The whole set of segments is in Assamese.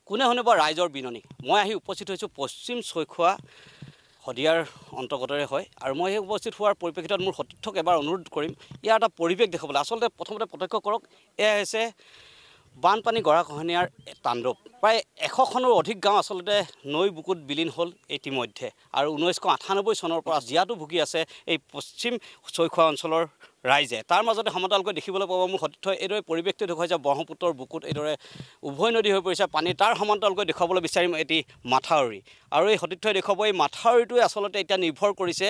কোনে শুনিব ৰাইজৰ বিননি। মই আহি উপস্থিত হৈছোঁ পশ্চিম ছৈখোৱা শদিয়াৰ অন্তৰ্গতৰে হয় আৰু মই সেই উপস্থিত হোৱাৰ পৰিপ্ৰেক্ষিতত মোৰ সতীৰ্থক এবাৰ অনুৰোধ কৰিম ইয়াৰ এটা পৰিৱেশ দেখুৱাবলৈ। আচলতে প্ৰথমতে প্ৰত্যক্ষ কৰক, এয়া হৈছে বানপানী গৰাখহনীয়াৰ তাণ্ডৱ। প্ৰায় 100খনৰ অধিক গাঁও আচলতে নৈ বুকুত বিলীন হ'ল ইতিমধ্যে আৰু 1998 চনৰ পৰা জীয়াতু ভুগি আছে এই পশ্চিম ছৈখোৱা অঞ্চলৰ ৰাইজে। তাৰ মাজতে সমান্তৰালকৈ দেখিবলৈ পাব মোৰ সতীৰ্থই এইদৰে পৰিৱেশটো দেখুৱাইছে ব্ৰহ্মপুত্ৰৰ বুকুত এইদৰে উভয় নদী হৈ পৰিছে পানী। তাৰ সমান্তৰালকৈ দেখুৱাবলৈ বিচাৰিম এটি মাথাউৰি আৰু এই সতীৰ্থই দেখুৱাব এই মাথাউৰিটোৱে আচলতে এতিয়া নিৰ্ভৰ কৰিছে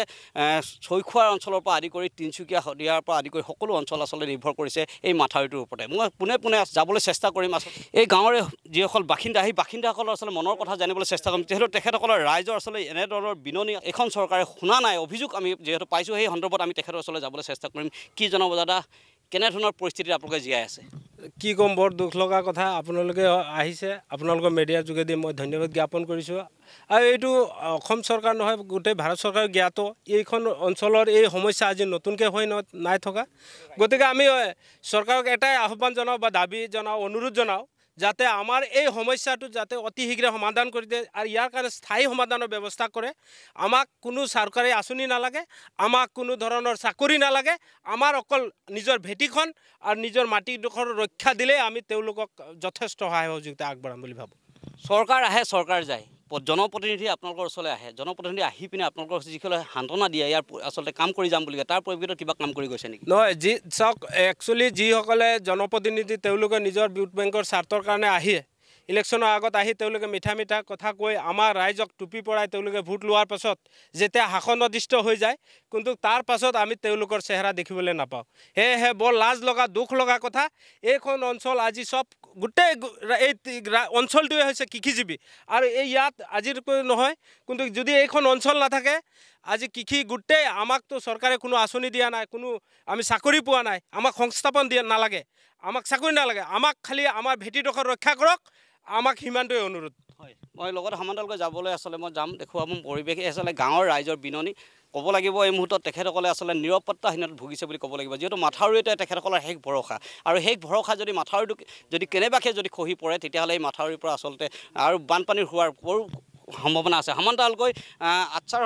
ছৈখোৱা অঞ্চলৰ পৰা আদি কৰি তিনিচুকীয়া শদিয়াৰ পৰা আদি কৰি সকলো অঞ্চল আচলতে নিৰ্ভৰ কৰিছে এই মাথাউৰিটোৰ ওপৰতে। মই পোনে পোনে যাবলৈ চেষ্টা কৰিম এই গাঁৱৰে যিসকল বাসিন্দা, সেই বাসিন্দাসকলৰ আচলতে মনৰ কথা জানিবলৈ চেষ্টা কৰিম, যিহেতু তেখেতসকলৰ ৰাইজৰ আচলতে এনেধৰণৰ বিননি এখন চৰকাৰে শুনা নাই, অভিযোগ আমি যিহেতু পাইছোঁ সেই সন্দৰ্ভত আমি তেখেতৰ ওচৰলৈ যাবলৈ চেষ্টা কৰিম। কি জনাব দাদা, কেনেধৰণৰ পৰিস্থিতিত আপোনালোকে জীয়াই আছে? কি ক'ম, বৰ দুখ লগা কথা। আপোনালোকে আহিছে, আপোনালোকৰ মিডিয়াৰ যোগেদি মই ধন্যবাদ জ্ঞাপন কৰিছোঁ। আৰু এইটো অসম চৰকাৰ নহয়, গোটেই ভাৰত চৰকাৰ জ্ঞাত এইখন অঞ্চলৰ এই সমস্যা আজি নতুনকৈ হৈ নাই থকা। গতিকে আমি চৰকাৰক এটাই আহ্বান জনাওঁ বা দাবী জনাওঁ, অনুৰোধ জনাওঁ যাতে আমাৰ এই সমস্যাটো যাতে অতি শীঘ্ৰে সমাধান কৰি দিয়ে আৰু ইয়াৰ কাৰণে স্থায়ী সমাধানৰ ব্যৱস্থা কৰে। আমাক কোনো চৰকাৰী আঁচনি নালাগে, আমাক কোনো ধৰণৰ চাকৰি নালাগে, আমাৰ অকল নিজৰ ভেটিখন আৰু নিজৰ মাটিডোখৰ ৰক্ষা দিলেই আমি তেওঁলোকক যথেষ্ট সহায় সহযোগিতা আগবঢ়াম বুলি ভাবোঁ। চৰকাৰ আহে, চৰকাৰ যায়, জনপ্ৰতিনিধি আপোনালোকৰ ওচৰলৈ আহে, জনপ্ৰতিনিধি আহি পিনে আপোনালোকৰ যিসকলে সান্তনা দিয়ে ইয়াৰ আচলতে কাম কৰি যাম বুলি কয়, তাৰ পৰিপ্ৰেক্ষিতত কিবা কাম কৰি গৈছে নেকি? নহয়, চাওক, একচুৱেলি যিসকলে জনপ্ৰতিনিধি তেওঁলোকে নিজৰ ভোট বেংকৰ স্বাৰ্থৰ কাৰণে আহে, ইলেকশ্যনৰ আগত আহি তেওঁলোকে মিঠা মিঠা কথা কৈ আমাৰ ৰাইজক টুপি পৰাই তেওঁলোকে ভোট লোৱাৰ পাছত যেতিয়া শাসনাধিষ্ঠ হৈ যায়, কিন্তু তাৰ পাছত আমি তেওঁলোকৰ চেহেৰা দেখিবলৈ নাপাওঁ। সেয়েহে বৰ লাজ লগা, দুখ লগা কথা। এইখন অঞ্চল আজি চব গোটেই এই অঞ্চলটোৱে হৈছে কৃষিজীৱী আৰু এই ইয়াত আজিৰ নহয়, কিন্তু যদি এইখন অঞ্চল নাথাকে আজি কৃষি গোটেই, আমাকতো চৰকাৰে কোনো আঁচনি দিয়া নাই, কোনো আমি চাকৰি পোৱা নাই, আমাক সংস্থাপন দিয়া নালাগে, আমাক চাকৰি নালাগে, আমাক খালি আমাৰ ভেটিডোখৰ ৰক্ষা কৰক, আমাক সিমানটোৱে অনুৰোধ। হয়, মই লগতে সমান্তৰালকৈ যাবলৈ আচলতে মই যাম, দেখুৱাম পৰিৱেশ আচলতে গাঁৱৰ ৰাইজৰ বিননি। ক'ব লাগিব এই মুহূৰ্তত তেখেতসকলে আচলতে নিৰাপত্তাহীনতাত ভুগিছে বুলি ক'ব লাগিব, যিহেতু মাথাউৰিটোৱে তেখেতসকলৰ শেষ ভৰসা আৰু শেষ ভৰসা যদি মাথাউৰিটো যদি কেনেবাকৈ যদি খহি পৰে তেতিয়াহ'লে এই মাথাউৰিৰ পৰা আচলতে আৰু বানপানীৰ হোৱাৰ সম্ভাৱনা আছে। সমান্তৰালকৈ আচ্ছাৰ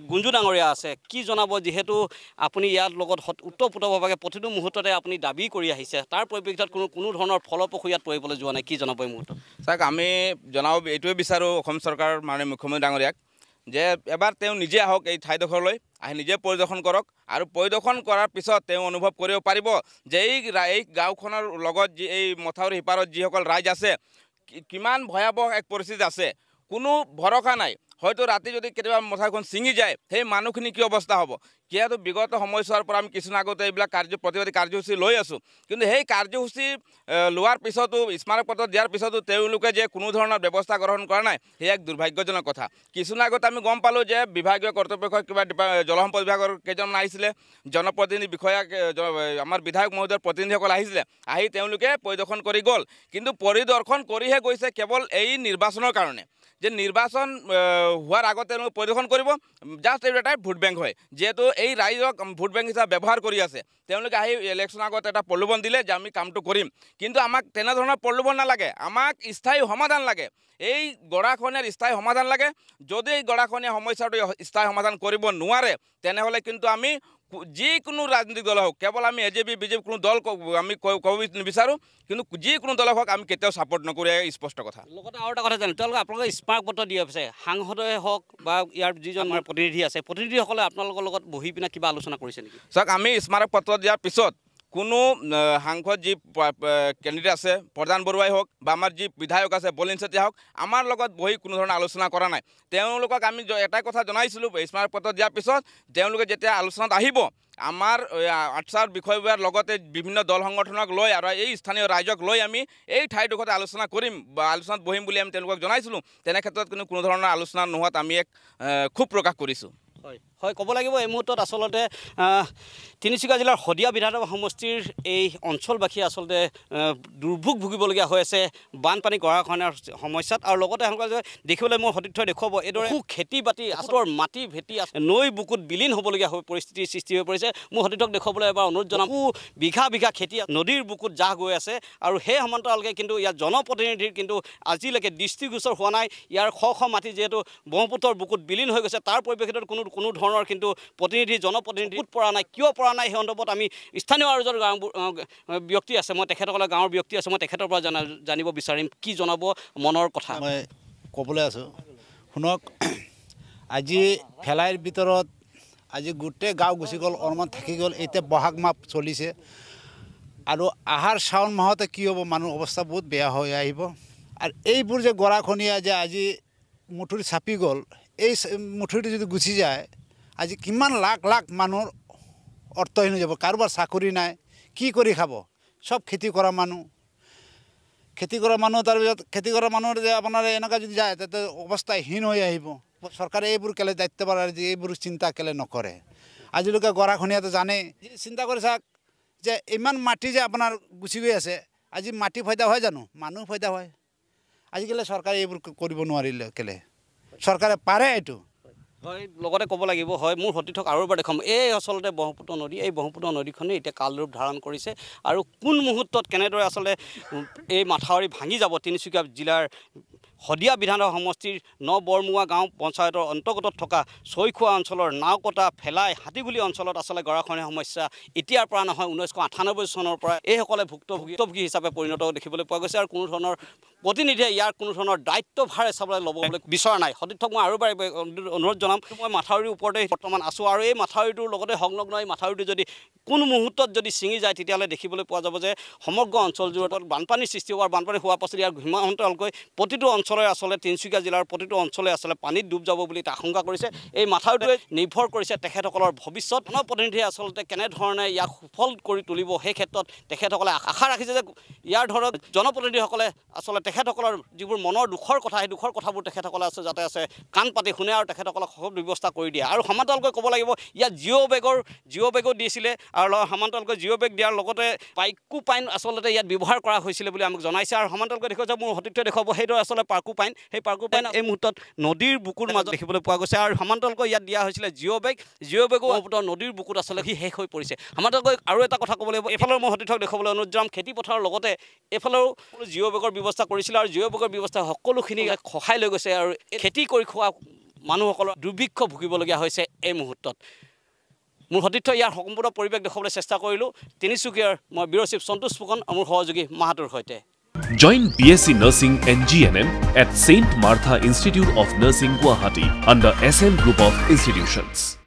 গুঞ্জু ডাঙৰীয়া আছে, কি জনাব, যিহেতু আপুনি ইয়াৰ লগত ওতঃপ্ৰোতভাৱে প্ৰতিটো মুহূৰ্ততে আপুনি দাবী কৰি আহিছে, তাৰ পৰিপ্ৰেক্ষিতত কোনো ধৰণৰ ফলপ্ৰসূ ইয়াত পৰিবলৈ যোৱা নাই, কি জনাব এই মুহূৰ্তত? চাওক, আমি জনাব এইটোৱে বিচাৰোঁ অসম চৰকাৰ মানে মুখ্যমন্ত্ৰী ডাঙৰীয়াক যে এবাৰ তেওঁ নিজে আহক এই ঠাইডোখৰলৈ, আহি নিজে পৰিদৰ্শন কৰক আৰু পৰিদৰ্শন কৰাৰ পিছত তেওঁ অনুভৱ কৰিব পাৰিব যে এই গাঁওখনৰ লগত যি এই মথাউৰি সিপাৰত যিসকল ৰাইজ আছে কিমান ভয়াৱহ এক পৰিস্থিতি আছে, কোনো ভৰসা নাই। হয়তো ৰাতি যদি কেতিয়াবা মথাউৰিখন ছিঙি যায় সেই মানুহখিনি কি অৱস্থা হ'ব। যিহেতু বিগত সময়ছোৱাৰ পৰা আমি কিছুদিন আগতে এইবিলাক প্ৰতিবাদী কাৰ্যসূচী লৈ আছোঁ, কিন্তু সেই কাৰ্যসূচী লোৱাৰ পিছতো, স্মাৰকপত্ৰ দিয়াৰ পিছতো তেওঁলোকে যে কোনো ধৰণৰ ব্যৱস্থা গ্ৰহণ কৰা নাই, সেই এক দুৰ্ভাগ্যজনক কথা। কিছুদিন আগতে আমি গম পালোঁ যে বিভাগীয় কৰ্তৃপক্ষৰ কিবা জলসম্পদ বিভাগৰ কেইজনমান আহিছিলে, জনপ্ৰতিনিধি বিষয়া, আমাৰ বিধায়ক মহোদয়ৰ প্ৰতিনিধিসকল আহিছিলে, আহি তেওঁলোকে পৰিদৰ্শন কৰি গ'ল, কিন্তু পৰিদৰ্শন কৰিহে গৈছে কেৱল এই নিৰ্বাচনৰ কাৰণে, যে নিৰ্বাচন হোৱাৰ আগতে তেওঁলোকে পৰিদৰ্শন কৰিব, জাষ্ট এইটো এটা ভোট বেংক হয়, যিহেতু এই ৰাইজক ভোট বেংক হিচাপে ব্যৱহাৰ কৰি আছে। তেওঁলোকে আহি ইলেকশ্যনৰ আগত এটা প্ৰলোভন দিলে যে আমি কামটো কৰিম, কিন্তু আমাক তেনেধৰণৰ প্ৰলোভন নালাগে, আমাক স্থায়ী সমাধান লাগে, এই গৰাখহনীয়াৰ স্থায়ী সমাধান লাগে। যদি এই গৰাখহনীয়া সমস্যাটো স্থায়ী সমাধান কৰিব নোৱাৰে তেনেহ'লে কিন্তু আমি যিকোনো ৰাজনৈতিক দল হওক, কেৱল আমি AJP BJP কোনো দল আমি ক'ব নিবিচাৰোঁ, কিন্তু যিকোনো দল হওক আমি কেতিয়াও ছাপোৰ্ট নকৰোঁ, স্পষ্ট কথা। লগতে আৰু এটা কথা জানো, তেওঁলোকে আপোনালোকে স্মাৰকপত্ৰ দি আছে, সাংসদে হওক বা ইয়াৰ যিজন আমাৰ প্ৰতিনিধি আছে, প্ৰতিনিধিসকলে আপোনালোকৰ লগত বহি পিনে কিবা আলোচনা কৰিছে নেকি? চাওক, আমি স্মাৰকপত্ৰ দিয়াৰ পিছত কোনো সাংসদ যি কেণ্ডিডেট আছে, প্ৰধান বৰুৱাই হওক বা আমাৰ যি বিধায়ক আছে বলিন চেতিয়া হওক, আমাৰ লগত বহি কোনো ধৰণৰ আলোচনা কৰা নাই। তেওঁলোকক আমি এটাই কথা জনাইছিলোঁ স্মাৰকপত্ৰ দিয়াৰ পিছত, তেওঁলোকে যেতিয়া আলোচনাত আহিব আমাৰ আচ্ছাৰ বিষয়বোৰৰ লগতে বিভিন্ন দল সংগঠনক লৈ আৰু এই স্থানীয় ৰাইজক লৈ আমি এই ঠাইডোখৰতে আলোচনা কৰিম বা আলোচনাত বহিম বুলি আমি তেওঁলোকক জনাইছিলোঁ। তেনে ক্ষেত্ৰত কোনো ধৰণৰ আলোচনা নোহোৱাত আমি এক ক্ষোভ প্ৰকাশ কৰিছোঁ। হয়, হয় ক'ব লাগিব এই মুহূৰ্তত আচলতে তিনিচুকীয়া জিলাৰ শদিয়া বিধানসভা সমষ্টিৰ এই অঞ্চলবাসীয়ে আচলতে দুৰ্ভোগ ভুগিবলগীয়া হৈ আছে বানপানী গৰাখহনীয়াৰ সমস্যাত আৰু লগতে এনেকুৱা যে দেখিবলৈ মোৰ সতীৰ্থই দেখুৱাব এইদৰে খেতি বাতি আচলৰ মাটি ভেটি নৈ বুকুত বিলীন হ'বলগীয়া হৈ পৰিস্থিতিৰ সৃষ্টি হৈ পৰিছে মোৰ সতীৰ্থক দেখুৱাবলৈ এবাৰ অনুৰোধ জনাম বিঘা বিঘা খেতি নদীৰ বুকুত জাহ গৈ আছে আৰু সেই সমান্তৰালকে কিন্তু ইয়াৰ জনপ্ৰতিনিধিৰ কিন্তু আজিলৈকে দৃষ্টিগোচৰ হোৱা নাই ইয়াৰ শ শ মাটি যিহেতু ব্ৰহ্মপুত্ৰৰ বুকুত বিলীন হৈ গৈছে তাৰ পৰিপ্ৰেক্ষিতত কোনো ধৰণৰ কিন্তু জনপ্ৰতিনিধি পৰা নাই কিয় পৰা নাই সেই সন্দৰ্ভত আমি স্থানীয় আৰু এজন ব্যক্তি আছে মই তেখেতসকলৰ গাঁৱৰ ব্যক্তি আছে মই তেখেতৰ পৰা জানিব বিচাৰিম কি জনাব মনৰ কথা মই ক'বলৈ আছোঁ শুনক আজি ফেলাইৰ ভিতৰত আজি গোটেই গাঁও গুচি গ'ল অলপমান থাকি গ'ল এতিয়া বহাগ মাহ চলিছে আৰু আহাৰ শাওণ মাহতে কি হ'ব মানুহ অৱস্থা বহুত বেয়া হৈ আহিব আৰু এইবোৰ যে গৰাখহনীয়া যে আজি মুঠুৰি চাপি গ'ল এই মুঠুৰিটো যদি গুচি যায় আজি কিমান লাখ লাখ মানুহৰ অৰ্থহীন হৈ যাব কাৰোবাৰ চাকৰি নাই কি কৰি খাব চব খেতি কৰা মানুহ তাৰপিছত খেতি কৰা মানুহৰ যে আপোনাৰ এনেকুৱা যদি যায় তাতে অৱস্থাহীন হৈ আহিব চৰকাৰে এইবোৰ কেলে দায়িত্ববান যে এইবোৰ চিন্তা কেলে নকৰে আজিলৈকে গৰাখহনীয়াটো জানে চিন্তা কৰি চাওক যে ইমান মাটি যে আপোনাৰ গুচি গৈ আছে আজি মাটি ফাইদা হয় জানো মানুহ ফাইদা হয় আজিকালি চৰকাৰে এইবোৰ কৰিব নোৱাৰিলে কেলে চৰকাৰে পাৰে এইটো হয় লগতে ক'ব লাগিব হয় মোৰ সতীৰ্থক আৰু এবাৰ দেখাম এই আচলতে ব্ৰহ্মপুত্ৰ নদী এই ব্ৰহ্মপুত্ৰ নদীখনেই এতিয়া কালৰূপ ধাৰণ কৰিছে আৰু কোন মুহূৰ্তত কেনেদৰে আচলতে এই মাথাউৰি ভাঙি যাব তিনিচুকীয়া জিলাৰ শদিয়া বিধানসভা সমষ্টিৰ বৰমুৱা গাঁও পঞ্চায়তৰ অন্তৰ্গত থকা ছৈখোৱা অঞ্চলৰ নাওকটা ফেলাই হাতীগুলি অঞ্চলত আচলতে গৰাখহনীয়া সমস্যা এতিয়াৰ পৰা নহয় 1998 চনৰ পৰা এইসকলে ভুক্তভোগী হিচাপে পৰিণত দেখিবলৈ পোৱা গৈছে আৰু কোনো ধৰণৰ প্ৰতিনিধিয়ে ইয়াৰ কোনো ধৰণৰ দায়িত্বভাৰ চাবলৈ ল'বলৈ বিচৰা নাই সতীৰ্থক মই আৰু এবাৰ অনুৰোধ জনাম মই মাথাউৰিৰ ওপৰতে বৰ্তমান আছোঁ আৰু এই মাথাউৰিটোৰ লগতে সংলগ্ন এই মাথাউৰিটো যদি কোনো মুহূৰ্তত যদি ছিঙি যায় তেতিয়াহ'লে দেখিবলৈ পোৱা যাব যে সমগ্ৰ অঞ্চলজোৰত বানপানীৰ সৃষ্টি হোৱাৰ বানপানী হোৱাৰ পাছত ইয়াৰ সীমান্তৰালকৈ প্ৰতিটো অঞ্চলৰে আচলতে তিনিচুকীয়া জিলাৰ প্ৰতিটো অঞ্চলে আচলতে পানীত ডুব যাব বুলি আশংকা কৰিছে এই মাথাউৰিটোৱে নিৰ্ভৰ কৰিছে তেখেতসকলৰ ভৱিষ্যত জনপ্ৰতিনিধিয়ে আচলতে কেনেধৰণে ইয়াক সফল কৰি তুলিব সেই ক্ষেত্ৰত তেখেতসকলে আশা ৰাখিছে যে ইয়াৰ ধৰক জনপ্ৰতিনিধিসকলে আচলতে তেখেতসকলৰ যিবোৰ মনৰ দুখৰ কথা সেই দুখৰ কথাবোৰ তেখেতসকলে আছে যাতে আছে কাণ পাতি শুনে আৰু তেখেতসকলক সকলো ব্যৱস্থা কৰি দিয়ে আৰু সমান্তৰালকৈ ক'ব লাগিব ইয়াত জিঅ' বেগো দিছিলে আৰু সমান্তৰালকৈ জিঅ' বেগ দিয়াৰ লগতে পাৰ্কোপাইন আচলতে ইয়াত ব্যৱহাৰ কৰা হৈছিলে বুলি আমাক জনাইছে আৰু সমান্তৰালকৈ দেখুৱাইছে মোৰ সতীৰ্থই দেখুৱাব সেইদৰে আচলতে পাৰ্কোপাইন সেই পাৰ্কোপাইন এই মুহূৰ্তত নদীৰ বুকুৰ মাজত দেখিবলৈ পোৱা গৈছে আৰু সমান্তৰালকৈ ইয়াত দিয়া হৈছিলে জিঅ' বেগো ব্ৰহ্মপুত্ৰ নদীৰ বুকুত আচলতে সি শেষ হৈ পৰিছে সমান্তৰালকৈ আৰু এটা কথা ক'ব লাগিব এইফালৰ মই সতীৰ্থক দেখুৱাবলৈ অনুৰোধ জনাম খেতি পথাৰৰ লগতে এইফালেও জিঅ' বেগৰ ব্যৱস্থা কৰিছিলে আৰু জিঅ' বেগৰ ব্যৱস্থা সকলোখিনি সহায় লৈ গৈছে আৰু খেতি কৰি খোৱা মানুহসকলৰ দুৰ্ভিক্ষ ভুগিবলগীয়া হৈছে এই মুহূৰ্তত মোৰ সতীৰ্থ ইয়াৰ সম্পূৰ্ণ পৰিৱেশ দেখুৱাবলৈ চেষ্টা কৰিলোঁ তিনিচুকীয়াৰ মই ব্যুৰ' চিফ সন্তোষ ফুকন আৰু মোৰ সহযোগী মাহাতুৰ সৈতে Join BSc Nursing and GNM at St. Martha Institute of Nursing, Guwahati under SM Group of Institutions.